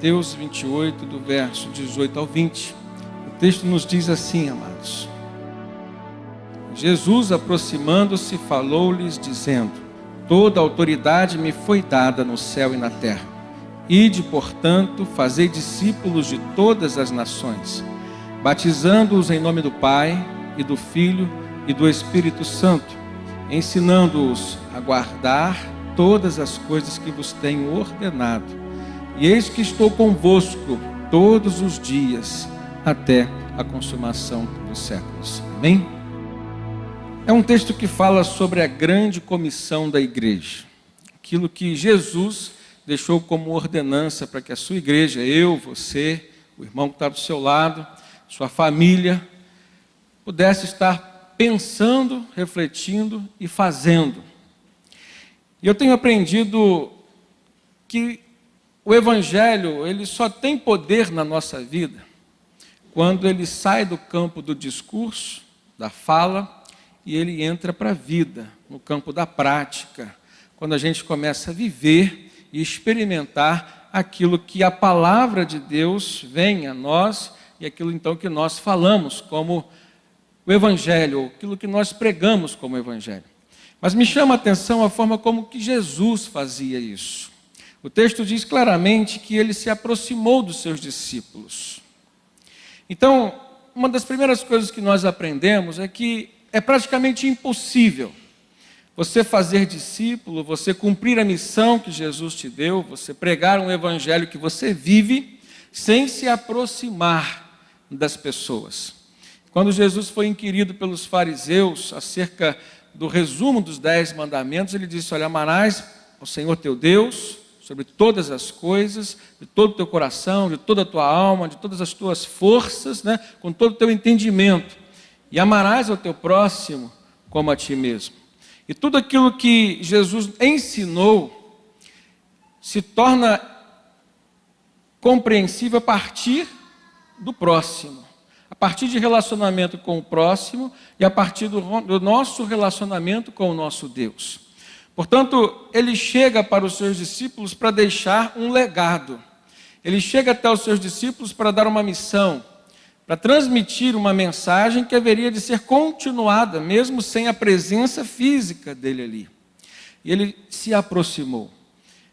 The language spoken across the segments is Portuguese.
Mateus 28, do verso 18 ao 20. O texto nos diz assim, amados: Jesus, aproximando-se, falou-lhes, dizendo: toda a autoridade me foi dada no céu e na terra. Ide, portanto, fazei discípulos de todas as nações, batizando-os em nome do Pai, e do Filho, e do Espírito Santo, ensinando-os a guardar todas as coisas que vos tenho ordenado. E eis que estou convosco todos os dias, até a consumação dos séculos. Amém? É um texto que fala sobre a grande comissão da igreja. Aquilo que Jesus deixou como ordenança para que a sua igreja, eu, você, o irmão que está do seu lado, sua família, pudesse estar pensando, refletindo e fazendo. E eu tenho aprendido que o Evangelho, ele só tem poder na nossa vida quando ele sai do campo do discurso, da fala, e ele entra para a vida, no campo da prática, quando a gente começa a viver e experimentar aquilo que a palavra de Deus vem a nós e aquilo então que nós falamos como o Evangelho, ou aquilo que nós pregamos como Evangelho. Mas me chama a atenção a forma como que Jesus fazia isso. O texto diz claramente que ele se aproximou dos seus discípulos. Então, uma das primeiras coisas que nós aprendemos é que é praticamente impossível você fazer discípulo, você cumprir a missão que Jesus te deu, você pregar um evangelho que você vive, sem se aproximar das pessoas. Quando Jesus foi inquirido pelos fariseus acerca do resumo dos 10 mandamentos, ele disse: olha, amarás ao Senhor teu Deus sobre todas as coisas, de todo o teu coração, de toda a tua alma, de todas as tuas forças, com todo o teu entendimento, e amarás ao teu próximo como a ti mesmo. E tudo aquilo que Jesus ensinou se torna compreensível a partir do próximo, a partir de relacionamento com o próximo e a partir do nosso relacionamento com o nosso Deus. Portanto, ele chega para os seus discípulos para deixar um legado. Ele chega até os seus discípulos para dar uma missão, para transmitir uma mensagem que haveria de ser continuada, mesmo sem a presença física dele ali. E ele se aproximou.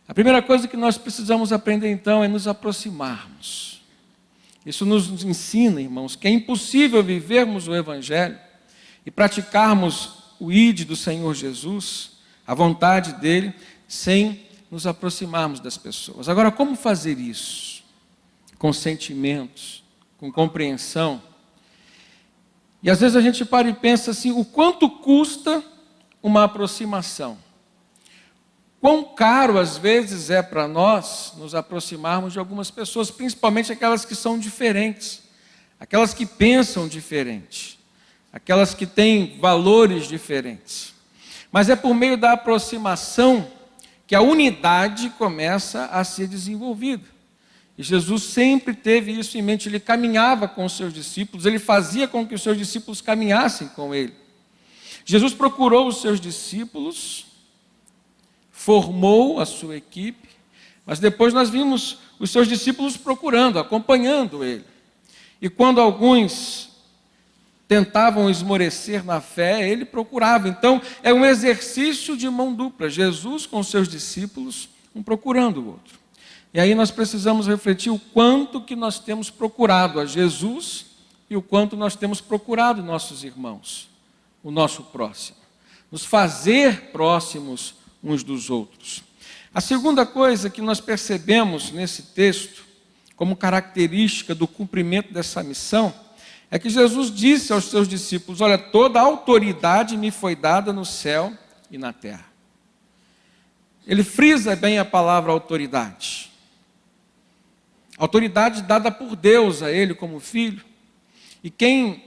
A primeira coisa que nós precisamos aprender então é nos aproximarmos. Isso nos ensina, irmãos, que é impossível vivermos o Evangelho e praticarmos o ID do Senhor Jesus, a vontade dele, sem nos aproximarmos das pessoas. Agora, como fazer isso? Com sentimentos, com compreensão. E às vezes a gente para e pensa assim: o quanto custa uma aproximação? Quão caro às vezes é para nós nos aproximarmos de algumas pessoas, principalmente aquelas que são diferentes, aquelas que pensam diferente, aquelas que têm valores diferentes. Mas é por meio da aproximação que a unidade começa a ser desenvolvida. E Jesus sempre teve isso em mente. Ele caminhava com os seus discípulos, ele fazia com que os seus discípulos caminhassem com ele. Jesus procurou os seus discípulos, formou a sua equipe, mas depois nós vimos os seus discípulos procurando, acompanhando ele. E quando alguns tentavam esmorecer na fé, ele procurava. Então, é um exercício de mão dupla. Jesus com os seus discípulos, um procurando o outro. E aí nós precisamos refletir o quanto que nós temos procurado a Jesus e o quanto nós temos procurado nossos irmãos, o nosso próximo. Nos fazer próximos uns dos outros. A segunda coisa que nós percebemos nesse texto, como característica do cumprimento dessa missão, é que Jesus disse aos seus discípulos: olha, toda a autoridade me foi dada no céu e na terra. Ele frisa bem a palavra autoridade. Autoridade dada por Deus a ele como filho. E quem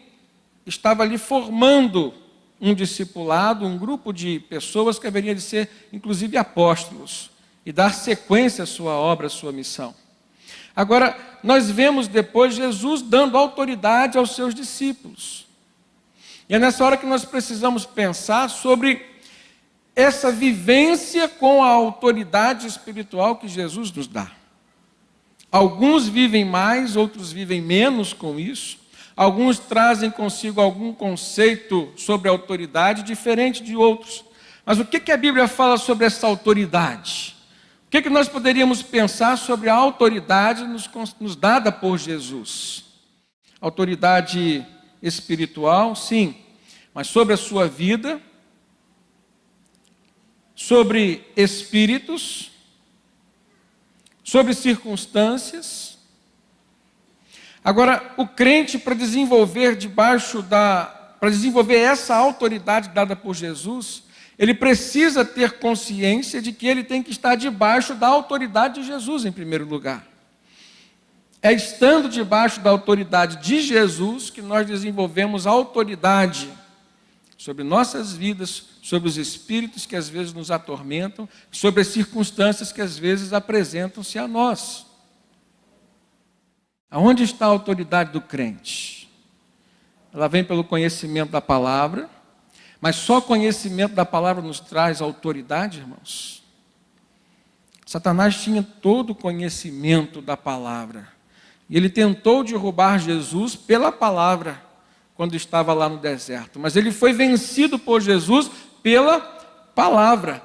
estava ali formando um discipulado, um grupo de pessoas que haveria de ser, inclusive, apóstolos, e dar sequência à sua obra, à sua missão. Agora, nós vemos depois Jesus dando autoridade aos seus discípulos. E é nessa hora que nós precisamos pensar sobre essa vivência com a autoridade espiritual que Jesus nos dá. Alguns vivem mais, outros vivem menos com isso. Alguns trazem consigo algum conceito sobre autoridade diferente de outros. Mas o que a Bíblia fala sobre essa autoridade? O que nós poderíamos pensar sobre a autoridade nos dada por Jesus? Autoridade espiritual, sim, mas sobre a sua vida, sobre espíritos, sobre circunstâncias. Agora, o crente, para desenvolver essa autoridade dada por Jesus, ele precisa ter consciência de que ele tem que estar debaixo da autoridade de Jesus em primeiro lugar. É estando debaixo da autoridade de Jesus que nós desenvolvemos a autoridade sobre nossas vidas, sobre os espíritos que às vezes nos atormentam, sobre as circunstâncias que às vezes apresentam-se a nós. Aonde está a autoridade do crente? Ela vem pelo conhecimento da palavra, mas só conhecimento da palavra nos traz autoridade, irmãos? Satanás tinha todo o conhecimento da palavra, e ele tentou derrubar Jesus pela palavra, quando estava lá no deserto. Mas ele foi vencido por Jesus pela palavra.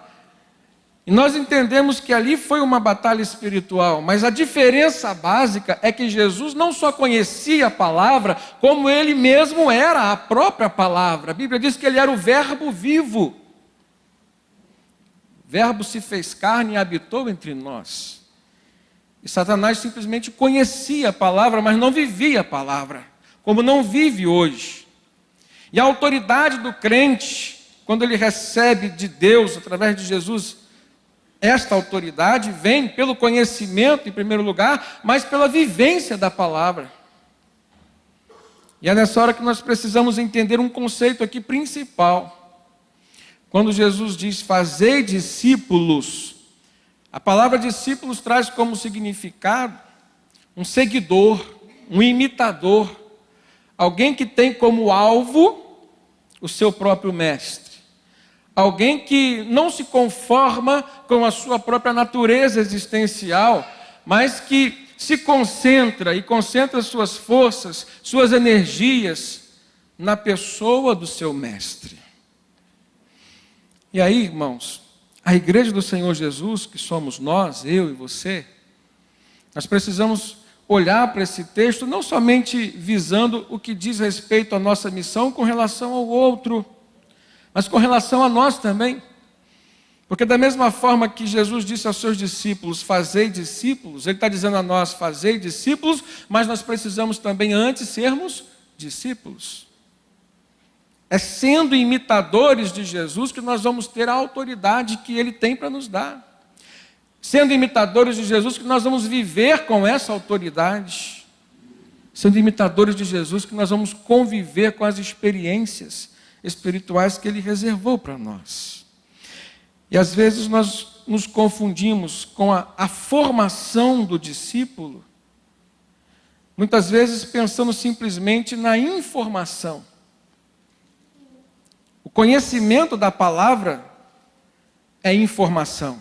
E nós entendemos que ali foi uma batalha espiritual, mas a diferença básica é que Jesus não só conhecia a palavra, como ele mesmo era a própria palavra. A Bíblia diz que ele era o verbo vivo. O verbo se fez carne e habitou entre nós. E Satanás simplesmente conhecia a palavra, mas não vivia a palavra, como não vive hoje. E a autoridade do crente, quando ele recebe de Deus, através de Jesus, esta autoridade vem pelo conhecimento, em primeiro lugar, mas pela vivência da palavra. E é nessa hora que nós precisamos entender um conceito aqui principal. Quando Jesus diz, fazei discípulos, a palavra discípulos traz como significado um seguidor, um imitador, alguém que tem como alvo o seu próprio mestre. Alguém que não se conforma com a sua própria natureza existencial, mas que se concentra e concentra suas forças, suas energias na pessoa do seu mestre. E aí, irmãos, a igreja do Senhor Jesus, que somos nós, eu e você, nós precisamos olhar para esse texto não somente visando o que diz respeito à nossa missão com relação ao outro, mas com relação a nós também. Porque da mesma forma que Jesus disse aos seus discípulos, fazei discípulos, ele está dizendo a nós, fazei discípulos, mas nós precisamos também antes sermos discípulos. É sendo imitadores de Jesus que nós vamos ter a autoridade que ele tem para nos dar. Sendo imitadores de Jesus que nós vamos viver com essa autoridade. Sendo imitadores de Jesus que nós vamos conviver com as experiências espirituais que ele reservou para nós. E às vezes nós nos confundimos com a formação do discípulo, muitas vezes pensando simplesmente na informação. O conhecimento da palavra é informação,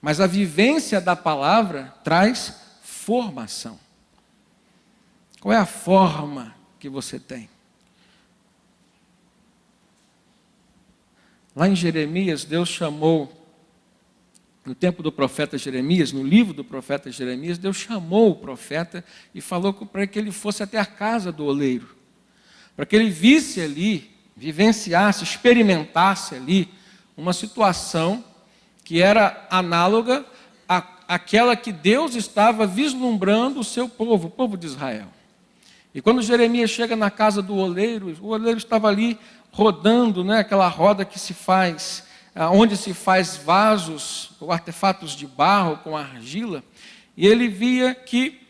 mas a vivência da palavra traz formação. Qual é a forma que você tem? Lá em Jeremias, Deus chamou, no tempo do profeta Jeremias, no livro do profeta Jeremias, Deus chamou o profeta e falou para que ele fosse até a casa do oleiro, para que ele visse ali, vivenciasse, experimentasse ali uma situação que era análoga àquela que Deus estava vislumbrando o seu povo, o povo de Israel. E quando Jeremias chega na casa do oleiro, o oleiro estava ali rodando, né, aquela roda que se faz, onde se faz vasos ou artefatos de barro com argila, e ele via que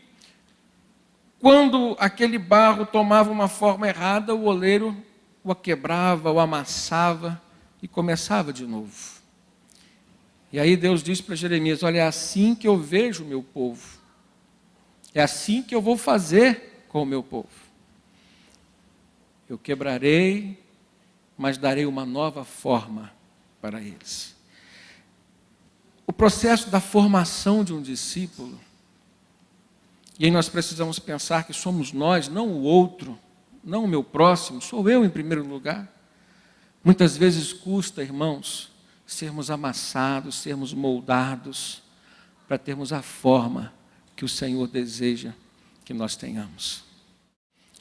quando aquele barro tomava uma forma errada, o oleiro o quebrava, o amassava e começava de novo. E aí Deus disse para Jeremias, olha, é assim que eu vejo o meu povo, é assim que eu vou fazer com o meu povo. Eu quebrarei, mas darei uma nova forma para eles. o processo da formação de um discípulo, e aí nós precisamos pensar que somos nós, não o outro, não o meu próximo, sou eu em primeiro lugar. Muitas vezes custa, irmãos, sermos amassados, sermos moldados, para termos a forma que o Senhor deseja que nós tenhamos.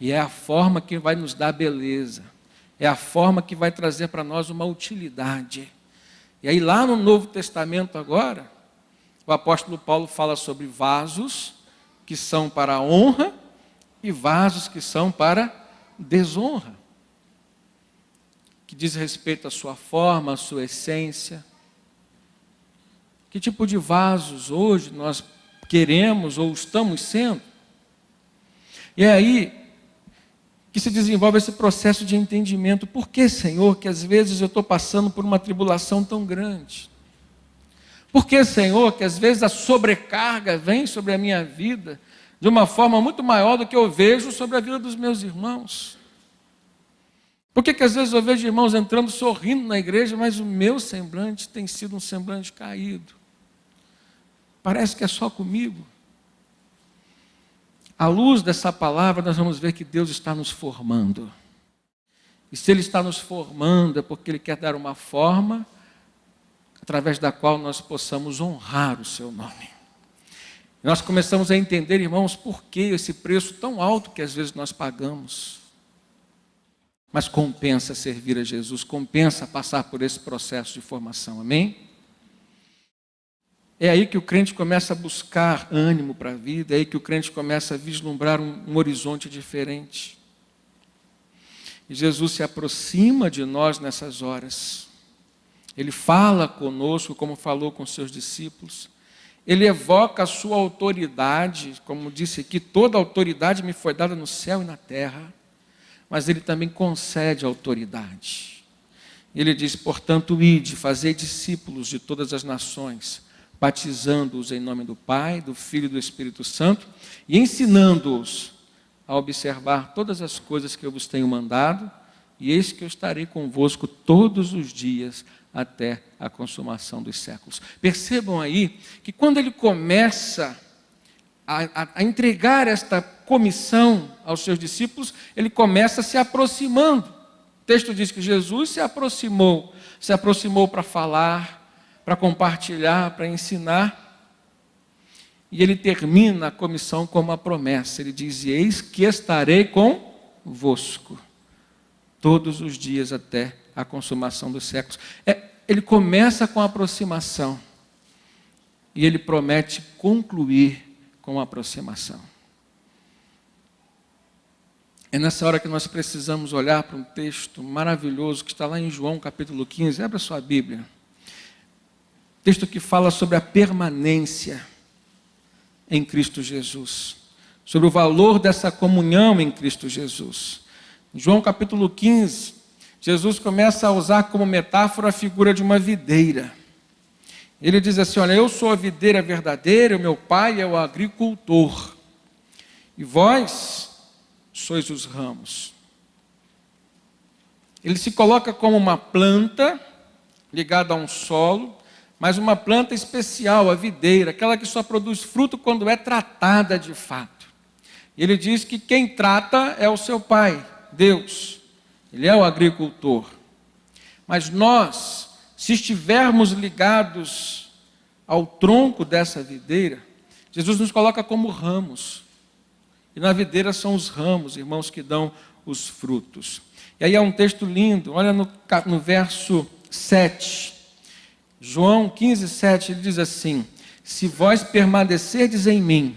E é a forma que vai nos dar beleza, é a forma que vai trazer para nós uma utilidade. E aí lá no Novo Testamento agora, o apóstolo Paulo fala sobre vasos que são para a honra e vasos que são para desonra, que diz respeito à sua forma, à sua essência. Que tipo de vasos hoje nós queremos ou estamos sendo? E é aí que se desenvolve esse processo de entendimento. Por que, Senhor, que às vezes eu estou passando por uma tribulação tão grande? Por que, Senhor, que às vezes a sobrecarga vem sobre a minha vida de uma forma muito maior do que eu vejo sobre a vida dos meus irmãos? Por que às vezes eu vejo irmãos entrando sorrindo na igreja, mas o meu semblante tem sido um semblante caído? Parece que é só comigo. À luz dessa palavra, nós vamos ver que Deus está nos formando. E se Ele está nos formando, é porque Ele quer dar uma forma através da qual nós possamos honrar o Seu nome. E nós começamos a entender, irmãos, por que esse preço tão alto que às vezes nós pagamos. Mas compensa servir a Jesus, compensa passar por esse processo de formação, amém? É aí que o crente começa a buscar ânimo para a vida, é aí que o crente começa a vislumbrar um horizonte diferente. E Jesus se aproxima de nós nessas horas. Ele fala conosco, como falou com seus discípulos. Ele evoca a sua autoridade, como disse aqui, toda autoridade me foi dada no céu e na terra. Mas Ele também concede autoridade. Ele diz, portanto, ide, fazei discípulos de todas as nações, batizando-os em nome do Pai, do Filho e do Espírito Santo, e ensinando-os a observar todas as coisas que eu vos tenho mandado, e eis que eu estarei convosco todos os dias, até a consumação dos séculos. Percebam aí, que quando ele começa a entregar esta comissão aos seus discípulos, ele começa se aproximando. O texto diz que Jesus se aproximou para falar, para compartilhar, para ensinar. E ele termina a comissão com uma promessa. Ele diz, eis que estarei convosco todos os dias até a consumação dos séculos. Ele começa com a aproximação. E ele promete concluir com a aproximação. É nessa hora que nós precisamos olhar para um texto maravilhoso que está lá em João capítulo 15. Abra sua Bíblia. Texto que fala sobre a permanência em Cristo Jesus. Sobre o valor dessa comunhão em Cristo Jesus. Em João capítulo 15, Jesus começa a usar como metáfora a figura de uma videira. Ele diz assim, olha, eu sou a videira verdadeira, o meu pai é o agricultor. E vós sois os ramos. Ele se coloca como uma planta ligada a um solo, mas uma planta especial, a videira, aquela que só produz fruto quando é tratada de fato. E ele diz que quem trata é o seu pai, Deus. Ele é o agricultor. Mas nós, se estivermos ligados ao tronco dessa videira, Jesus nos coloca como ramos. E na videira são os ramos, irmãos, que dão os frutos. E aí há um texto lindo, olha no verso 7. João 15, 7, ele diz assim, se vós permanecerdes em mim,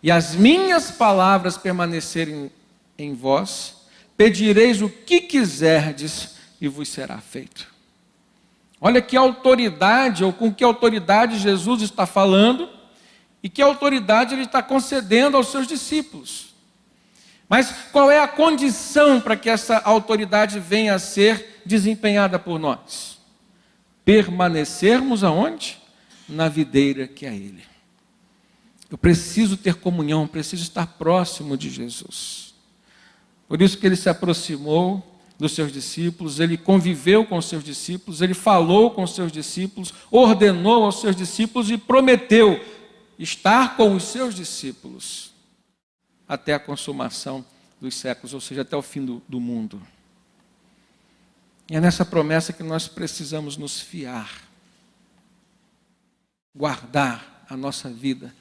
e as minhas palavras permanecerem em vós, pedireis o que quiserdes e vos será feito. Olha que autoridade, ou com que autoridade Jesus está falando, e que autoridade ele está concedendo aos seus discípulos. Mas qual é a condição para que essa autoridade venha a ser desempenhada por nós? Permanecermos aonde? Na videira que é Ele. Eu preciso ter comunhão, preciso estar próximo de Jesus. Por isso que Ele se aproximou, dos seus discípulos, ele conviveu com os seus discípulos, ele falou com os seus discípulos, ordenou aos seus discípulos e prometeu estar com os seus discípulos até a consumação dos séculos, ou seja, até o fim do mundo. E é nessa promessa que nós precisamos nos fiar, guardar a nossa vida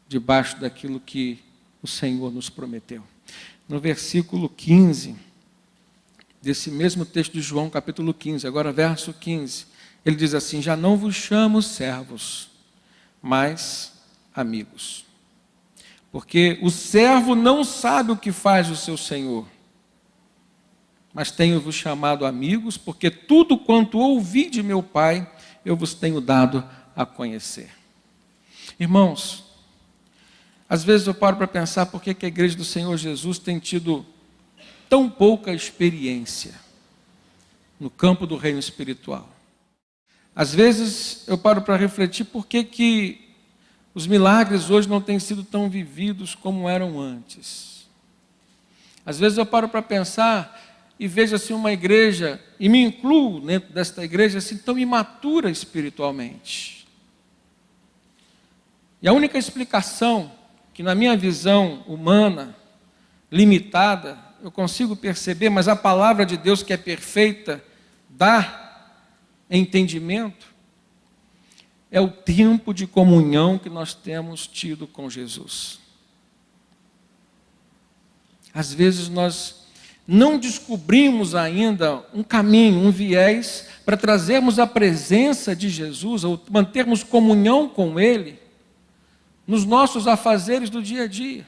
debaixo daquilo que o Senhor nos prometeu. No versículo 15, desse mesmo texto de João, capítulo 15, agora verso 15, ele diz assim: já não vos chamo servos, mas amigos. Porque o servo não sabe o que faz o seu senhor, mas tenho-vos chamado amigos, porque tudo quanto ouvi de meu Pai, eu vos tenho dado a conhecer. Irmãos, às vezes eu paro para pensar por que a igreja do Senhor Jesus tem tido tão pouca experiência no campo do reino espiritual. Às vezes eu paro para refletir por que os milagres hoje não têm sido tão vividos como eram antes. Às vezes eu paro para pensar e vejo assim uma igreja, e me incluo dentro desta igreja assim tão imatura espiritualmente. E a única explicação que na minha visão humana, limitada, eu consigo perceber, mas a palavra de Deus que é perfeita, dá entendimento, é o tempo de comunhão que nós temos tido com Jesus. Às vezes nós não descobrimos ainda um caminho, um viés, para trazermos a presença de Jesus, ou mantermos comunhão com Ele, nos nossos afazeres do dia a dia.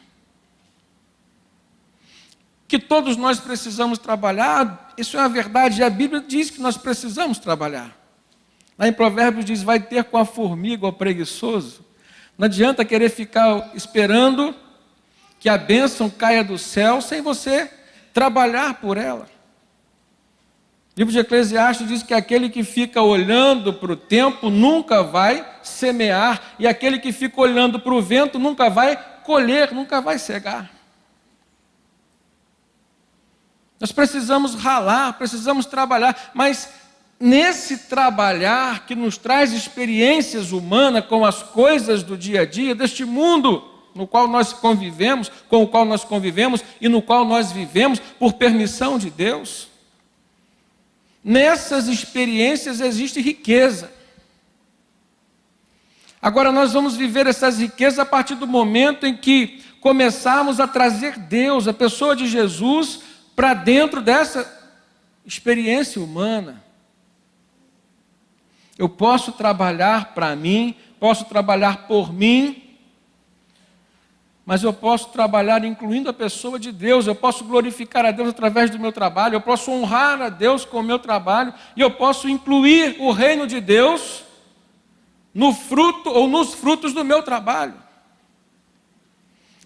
Que todos nós precisamos trabalhar, isso é a verdade, e a Bíblia diz que nós precisamos trabalhar. Lá em Provérbios diz, vai ter com a formiga o preguiçoso. Não adianta querer ficar esperando que a bênção caia do céu sem você trabalhar por ela. O livro de Eclesiastes diz que aquele que fica olhando para o tempo nunca vai semear, e aquele que fica olhando para o vento nunca vai colher, nunca vai cegar. Nós precisamos ralar, precisamos trabalhar, mas nesse trabalhar que nos traz experiências humanas com as coisas do dia a dia, deste mundo no qual nós convivemos, com o qual nós convivemos e no qual nós vivemos por permissão de Deus, nessas experiências existe riqueza. Agora nós vamos viver essas riquezas a partir do momento em que começarmos a trazer Deus, a pessoa de Jesus, para dentro dessa experiência humana. Eu posso trabalhar para mim, posso trabalhar por mim, mas eu posso trabalhar incluindo a pessoa de Deus, eu posso glorificar a Deus através do meu trabalho, eu posso honrar a Deus com o meu trabalho, e eu posso incluir o reino de Deus no fruto ou nos frutos do meu trabalho.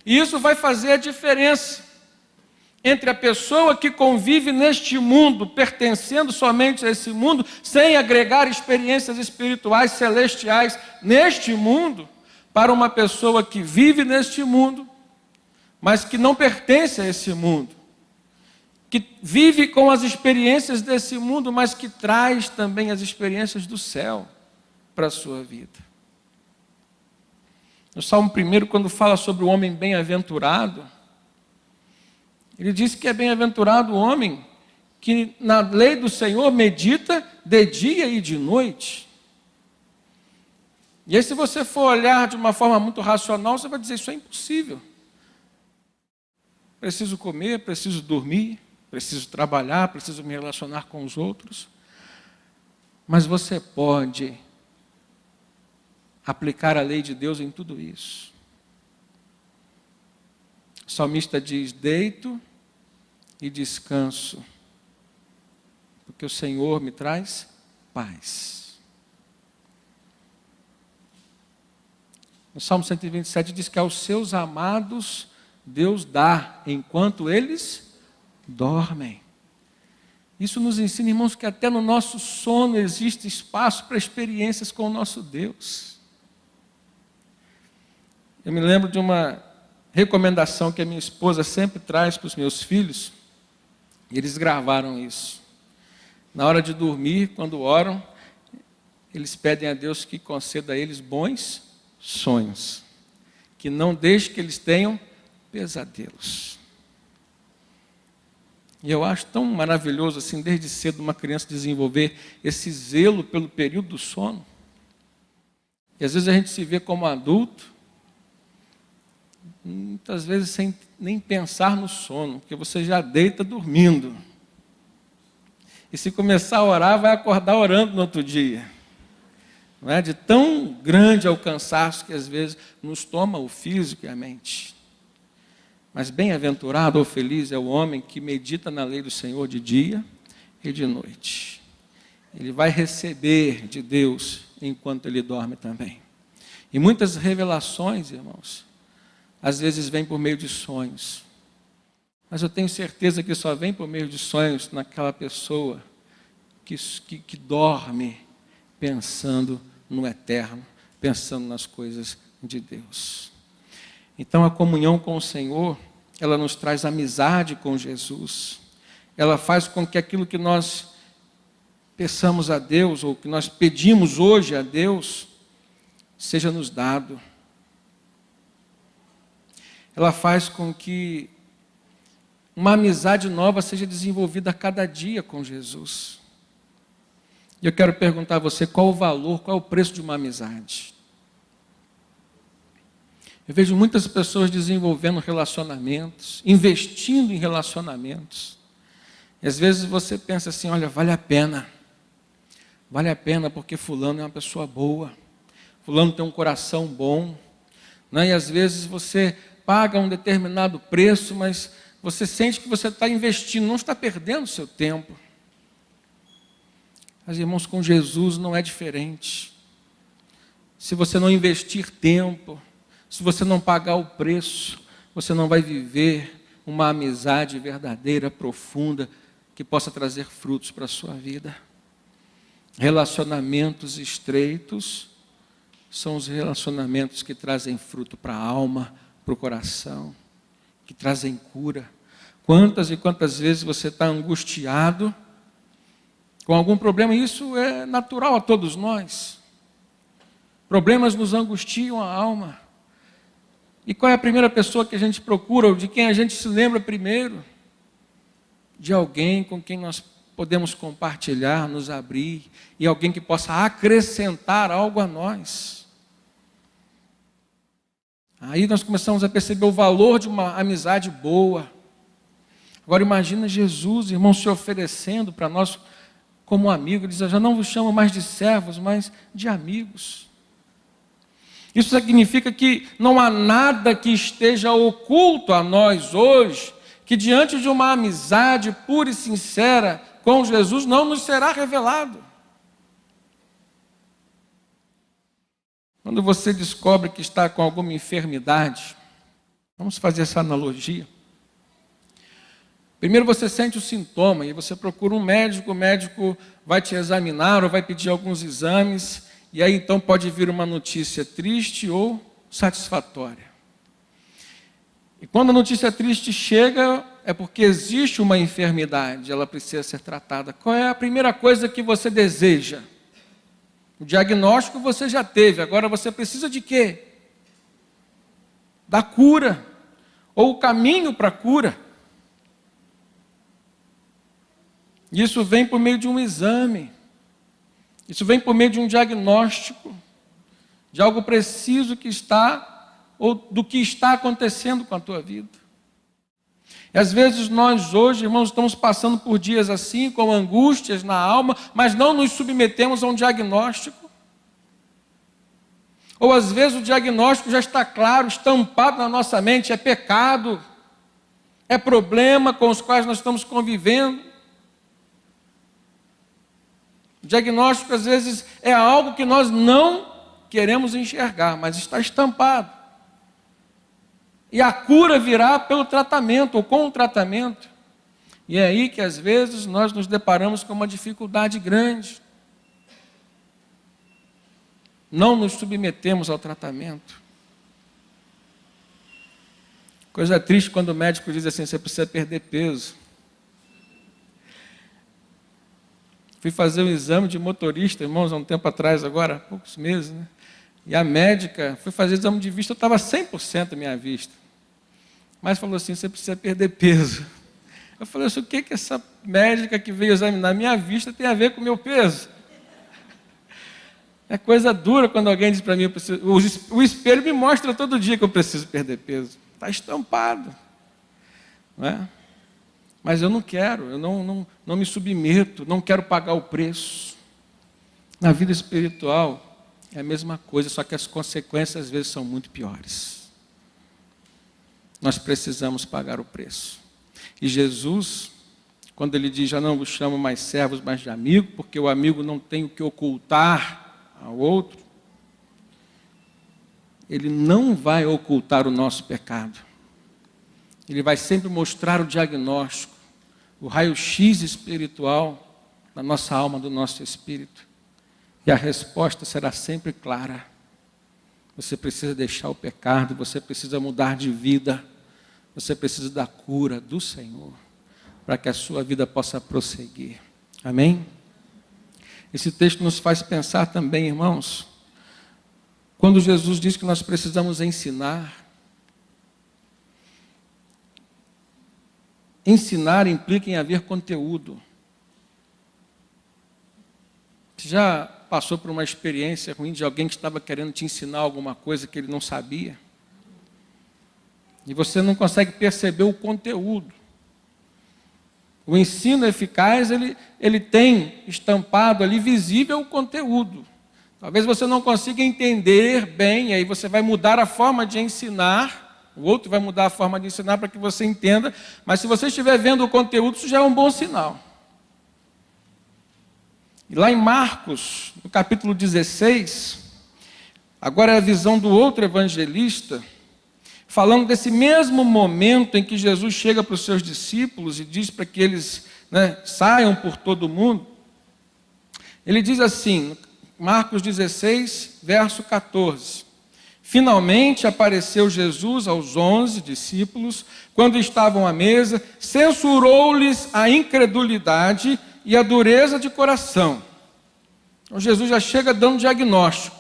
E isso vai fazer a diferença entre a pessoa que convive neste mundo, pertencendo somente a esse mundo, sem agregar experiências espirituais celestiais neste mundo, para uma pessoa que vive neste mundo, mas que não pertence a esse mundo, que vive com as experiências desse mundo, mas que traz também as experiências do céu para a sua vida. No Salmo 1, quando fala sobre o homem bem-aventurado, ele diz que é bem-aventurado o homem que na lei do Senhor medita de dia e de noite. E aí, se você for olhar de uma forma muito racional, você vai dizer, isso é impossível. Preciso comer, preciso dormir, preciso trabalhar, preciso me relacionar com os outros. Mas você pode aplicar a lei de Deus em tudo isso. O salmista diz, deito e descanso, porque o Senhor me traz paz. No Salmo 127 diz que aos seus amados Deus dá, enquanto eles dormem. Isso nos ensina, irmãos, que até no nosso sono existe espaço para experiências com o nosso Deus. Eu me lembro de uma recomendação que a minha esposa sempre traz para os meus filhos, E eles gravaram isso. Na hora de dormir, quando oram, eles pedem a Deus que conceda a eles bons sonhos, que não deixe que eles tenham pesadelos. E eu acho tão maravilhoso, assim, desde cedo, uma criança desenvolver esse zelo pelo período do sono. E às vezes a gente se vê como adulto, muitas vezes sem nem pensar no sono, porque você já deita dormindo. E se começar a orar, vai acordar orando no outro dia. Não é? De tão grande é o cansaço que às vezes nos toma o físico e a mente. Mas bem-aventurado ou feliz é o homem que medita na lei do Senhor de dia e de noite. Ele vai receber de Deus enquanto ele dorme também. E muitas revelações, irmãos, às vezes vêm por meio de sonhos. Mas eu tenho certeza que só vem por meio de sonhos naquela pessoa que dorme pensando no eterno, pensando nas coisas de Deus. Então a comunhão com o Senhor, ela nos traz amizade com Jesus. Ela faz com que aquilo que nós peçamos a Deus, ou que nós pedimos hoje a Deus, seja nos dado. Ela faz com que uma amizade nova seja desenvolvida a cada dia com Jesus. E eu quero perguntar a você, qual o valor, qual é o preço de uma amizade? Eu vejo muitas pessoas desenvolvendo relacionamentos, investindo em relacionamentos. E às vezes você pensa assim, olha, vale a pena. Vale a pena porque fulano é uma pessoa boa. Fulano tem um coração bom. Né? E às vezes você paga um determinado preço, mas você sente que você está investindo, não está perdendo seu tempo. Mas, irmãos, com Jesus não é diferente. Se você não investir tempo, se você não pagar o preço, você não vai viver uma amizade verdadeira, profunda, que possa trazer frutos para a sua vida. Relacionamentos estreitos são os relacionamentos que trazem fruto para a alma, para o coração, que trazem cura. Quantas e quantas vezes você está angustiado com algum problema? Isso é natural a todos nós. Problemas nos angustiam a alma. E qual é a primeira pessoa que a gente procura, ou de quem a gente se lembra primeiro? De alguém com quem nós podemos compartilhar, nos abrir, e alguém que possa acrescentar algo a nós. Aí nós começamos a perceber o valor de uma amizade boa. Agora imagina Jesus, irmão, se oferecendo para nós como amigo. Ele diz, eu já não vos chamo mais de servos, mas de amigos. Isso significa que não há nada que esteja oculto a nós hoje, que diante de uma amizade pura e sincera com Jesus não nos será revelado. Quando você descobre que está com alguma enfermidade, vamos fazer essa analogia. Primeiro você sente o sintoma e você procura um médico, o médico vai te examinar ou vai pedir alguns exames, e aí então pode vir uma notícia triste ou satisfatória. E quando a notícia triste chega, é porque existe uma enfermidade, ela precisa ser tratada. Qual é a primeira coisa que você deseja? O diagnóstico você já teve, agora você precisa de quê? Da cura, ou o caminho para a cura. Isso vem por meio de um exame, isso vem por meio de um diagnóstico, de algo preciso que está, ou do que está acontecendo com a tua vida. E às vezes nós hoje, irmãos, estamos passando por dias assim, com angústias na alma, mas não nos submetemos a um diagnóstico. Ou às vezes o diagnóstico já está claro, estampado na nossa mente, é pecado, é problema com os quais nós estamos convivendo. O diagnóstico às vezes é algo que nós não queremos enxergar, mas está estampado. E a cura virá pelo tratamento, ou com o tratamento. E é aí que às vezes nós nos deparamos com uma dificuldade grande. Não nos submetemos ao tratamento. Coisa triste quando o médico diz assim, você precisa perder peso. Fui fazer um exame de motorista, irmãos, há um tempo atrás, agora, há poucos meses, né? E a médica, fui fazer exame de vista, eu estava 100% a minha vista. Mas falou assim, você precisa perder peso. Eu falei, o que essa médica que veio examinar minha vista tem a ver com o meu peso? É coisa dura quando alguém diz para mim, o espelho me mostra todo dia que eu preciso perder peso. Está estampado. Não é? Mas eu não quero, eu não me submeto, não quero pagar o preço. Na vida espiritual é a mesma coisa, só que as consequências às vezes são muito piores. Nós precisamos pagar o preço. E Jesus, quando ele diz, já não vos chamo mais servos, mas de amigo, porque o amigo não tem o que ocultar ao outro, ele não vai ocultar o nosso pecado. Ele vai sempre mostrar o diagnóstico, o raio-x espiritual da nossa alma, do nosso espírito. E a resposta será sempre clara. Você precisa deixar o pecado, você precisa mudar de vida, você precisa da cura do Senhor, para que a sua vida possa prosseguir. Amém? Esse texto nos faz pensar também, irmãos, quando Jesus diz que nós precisamos ensinar. Ensinar implica em haver conteúdo. Você já passou por uma experiência ruim de alguém que estava querendo te ensinar alguma coisa que ele não sabia? E você não consegue perceber o conteúdo. O ensino eficaz, ele tem estampado ali visível o conteúdo. Talvez você não consiga entender bem, aí você vai mudar a forma de ensinar, o outro vai mudar a forma de ensinar para que você entenda, mas se você estiver vendo o conteúdo, isso já é um bom sinal. E lá em Marcos, no capítulo 16, agora é a visão do outro evangelista, falando desse mesmo momento em que Jesus chega para os seus discípulos e diz para que eles saiam por todo o mundo. Ele diz assim, Marcos 16, verso 14. Finalmente apareceu Jesus aos 11 discípulos, quando estavam à mesa, censurou-lhes a incredulidade e a dureza de coração. Então Jesus já chega dando diagnóstico.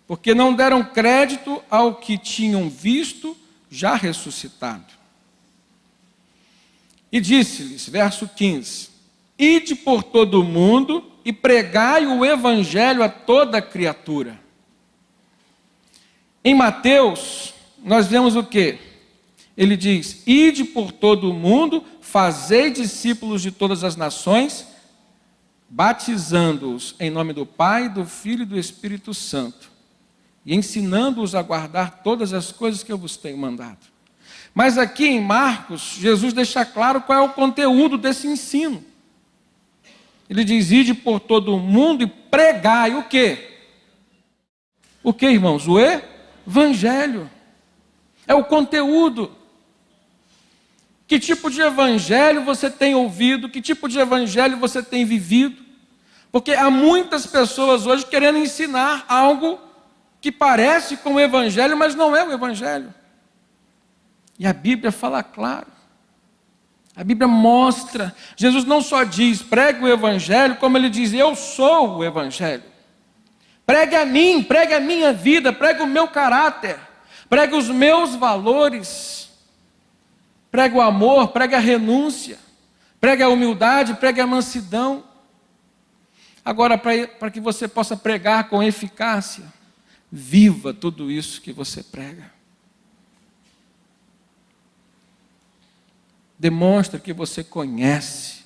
Porque não deram crédito ao que tinham visto já ressuscitado. E disse-lhes, verso 15, ide por todo o mundo e pregai o evangelho a toda criatura. Em Mateus, nós vemos o quê? Ele diz, ide por todo o mundo, fazei discípulos de todas as nações, batizando-os em nome do Pai, do Filho e do Espírito Santo, e ensinando-os a guardar todas as coisas que eu vos tenho mandado. Mas aqui em Marcos, Jesus deixa claro qual é o conteúdo desse ensino. Ele diz, ide por todo o mundo e pregai o quê? O quê, irmãos? O evangelho. É o conteúdo. Que tipo de evangelho você tem ouvido? Que tipo de evangelho você tem vivido? Porque há muitas pessoas hoje querendo ensinar algo que parece com o evangelho, mas não é o evangelho. E a Bíblia fala claro. A Bíblia mostra. Jesus não só diz, pregue o evangelho, como ele diz, eu sou o evangelho. Pregue a mim, pregue a minha vida, pregue o meu caráter, pregue os meus valores, pregue o amor, pregue a renúncia, pregue a humildade, pregue a mansidão. Agora, para que você possa pregar com eficácia, viva tudo isso que você prega. Demonstra que você conhece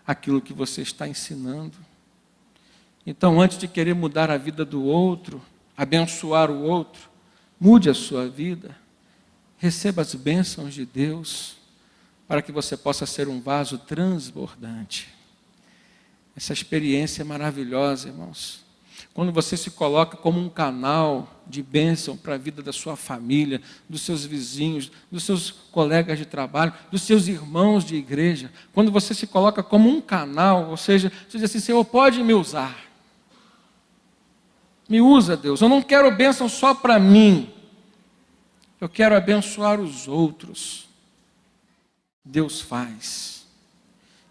aquilo que você está ensinando. Então, antes de querer mudar a vida do outro, abençoar o outro, mude a sua vida. Receba as bênçãos de Deus, para que você possa ser um vaso transbordante. Essa experiência é maravilhosa, irmãos. Quando você se coloca como um canal de bênção para a vida da sua família, dos seus vizinhos, dos seus colegas de trabalho, dos seus irmãos de igreja. Quando você se coloca como um canal, ou seja, você diz assim, Senhor, pode me usar. Me usa, Deus. Eu não quero bênção só para mim. Eu quero abençoar os outros. Deus faz.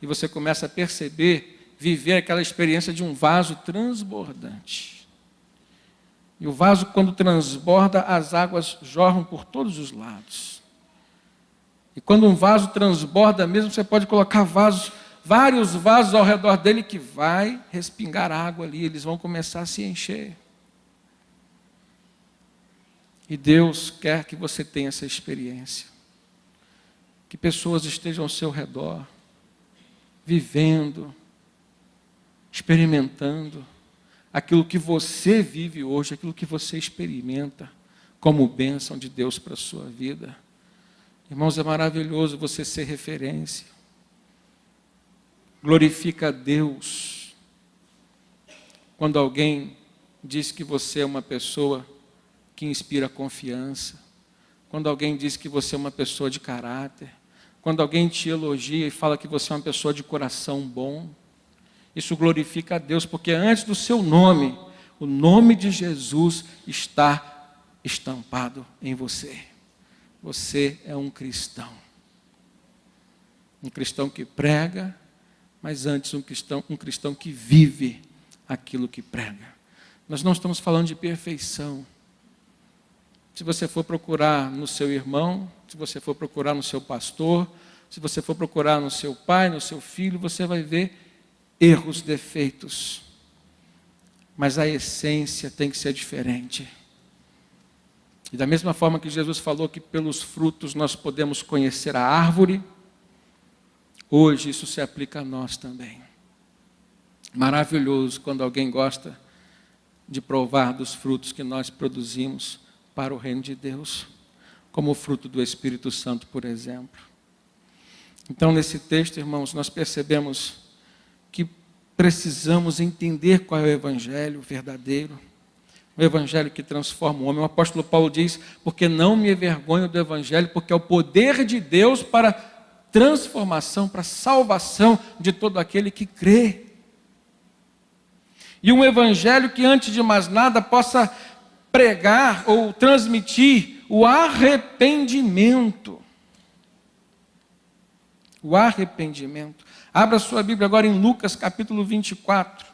E você começa a perceber viver aquela experiência de um vaso transbordante. E o vaso, quando transborda, as águas jorram por todos os lados. E quando um vaso transborda mesmo, você pode colocar vários vasos ao redor dele que vai respingar água ali, eles vão começar a se encher. E Deus quer que você tenha essa experiência. Que pessoas estejam ao seu redor, vivendo, experimentando aquilo que você vive hoje, aquilo que você experimenta como bênção de Deus para a sua vida. Irmãos, é maravilhoso você ser referência. Glorifica a Deus quando alguém diz que você é uma pessoa que inspira confiança, quando alguém diz que você é uma pessoa de caráter, quando alguém te elogia e fala que você é uma pessoa de coração bom. Isso glorifica a Deus, porque antes do seu nome, o nome de Jesus está estampado em você. Você é um cristão. Um cristão que prega, mas antes um cristão que vive aquilo que prega. Nós não estamos falando de perfeição. Se você for procurar no seu irmão, se você for procurar no seu pastor, se você for procurar no seu pai, no seu filho, você vai ver erros, defeitos. Mas a essência tem que ser diferente. E da mesma forma que Jesus falou que pelos frutos nós podemos conhecer a árvore, hoje isso se aplica a nós também. Maravilhoso quando alguém gosta de provar dos frutos que nós produzimos para o reino de Deus, como o fruto do Espírito Santo, por exemplo. Então, nesse texto, irmãos, nós percebemos que precisamos entender qual é o evangelho verdadeiro, o evangelho que transforma o homem. O apóstolo Paulo diz, porque não me envergonho do evangelho, porque é o poder de Deus para transformação, para salvação de todo aquele que crê. E um evangelho que, antes de mais nada, possa pregar ou transmitir o arrependimento. O arrependimento. Abra sua Bíblia agora em Lucas capítulo 24.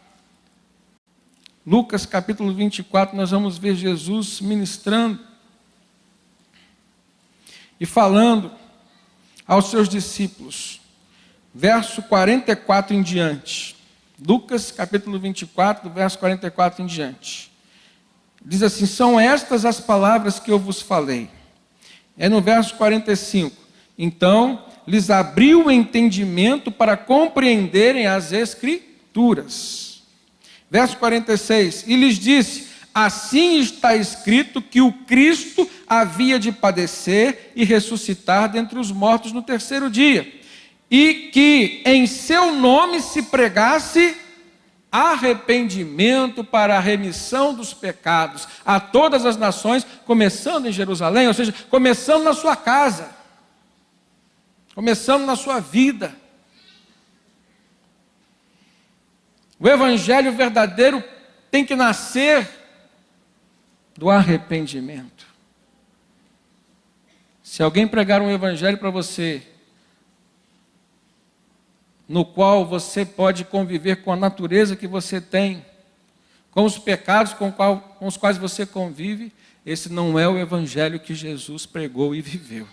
Lucas capítulo 24, nós vamos ver Jesus ministrando e falando aos seus discípulos. Verso 44 em diante. Lucas capítulo 24, do verso 44 em diante. Diz assim, são estas as palavras que eu vos falei. É no verso 45. Então, lhes abriu o entendimento para compreenderem as Escrituras. Verso 46. E lhes disse, assim está escrito que o Cristo havia de padecer e ressuscitar dentre os mortos no terceiro dia. E que em seu nome se pregasse arrependimento para a remissão dos pecados a todas as nações, começando em Jerusalém, ou seja, começando na sua casa, começando na sua vida. O evangelho verdadeiro tem que nascer do arrependimento. Se alguém pregar um evangelho para você, no qual você pode conviver com a natureza que você tem, com os pecados com os quais você convive, esse não é o evangelho que Jesus pregou e viveu.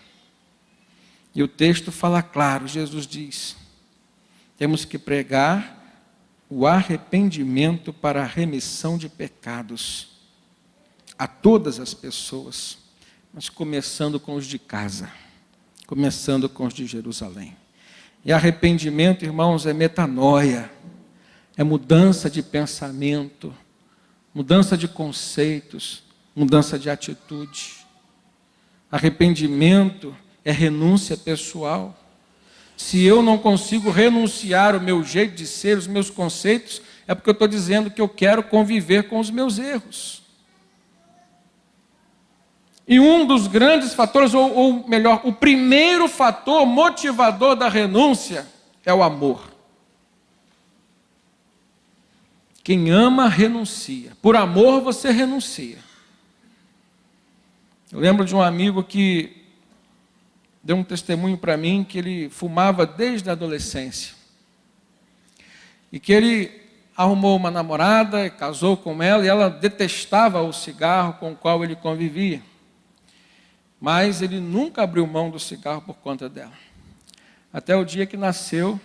E o texto fala claro, Jesus diz, temos que pregar o arrependimento para a remissão de pecados a todas as pessoas, mas começando com os de casa, começando com os de Jerusalém. E arrependimento, irmãos, é metanoia, é mudança de pensamento, mudança de conceitos, mudança de atitude. Arrependimento é renúncia pessoal. Se eu não consigo renunciar o meu jeito de ser, os meus conceitos, é porque eu estou dizendo que eu quero conviver com os meus erros. E um dos grandes fatores, ou melhor, o primeiro fator motivador da renúncia é o amor. Quem ama, renuncia. Por amor, você renuncia. Eu lembro de um amigo que deu um testemunho para mim que ele fumava desde a adolescência. e que ele arrumou uma namorada, casou com ela, e ela detestava o cigarro com o qual ele convivia. Mas ele nunca abriu mão do cigarro por conta dela. Até o dia que nasceu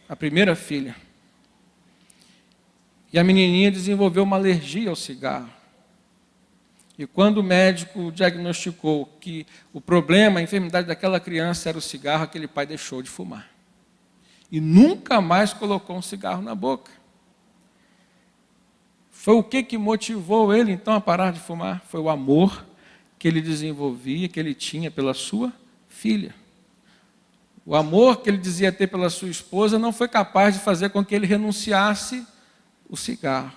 a primeira filha. E a menininha desenvolveu uma alergia ao cigarro. E quando o médico diagnosticou que o problema, a enfermidade daquela criança era o cigarro, aquele pai deixou de fumar. E nunca mais colocou um cigarro na boca. Foi o que motivou ele então a parar de fumar? Foi o amor que ele desenvolvia, que ele tinha pela sua filha. O amor que ele dizia ter pela sua esposa não foi capaz de fazer com que ele renunciasse o cigarro.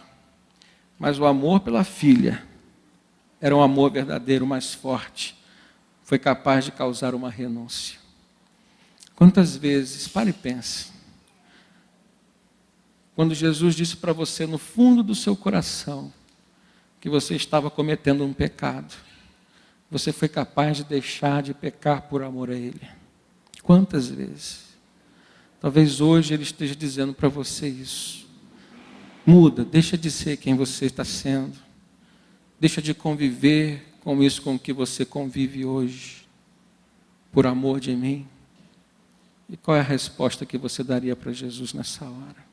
Mas o amor pela filha era um amor verdadeiro, mais forte. Foi capaz de causar uma renúncia. Quantas vezes, pare e pense, quando Jesus disse para você no fundo do seu coração que você estava cometendo um pecado, você foi capaz de deixar de pecar por amor a Ele? Quantas vezes? Talvez hoje Ele esteja dizendo para você isso. Muda, deixa de ser quem você está sendo. Deixa de conviver com isso com que você convive hoje, por amor de mim. E qual é a resposta que você daria para Jesus nessa hora?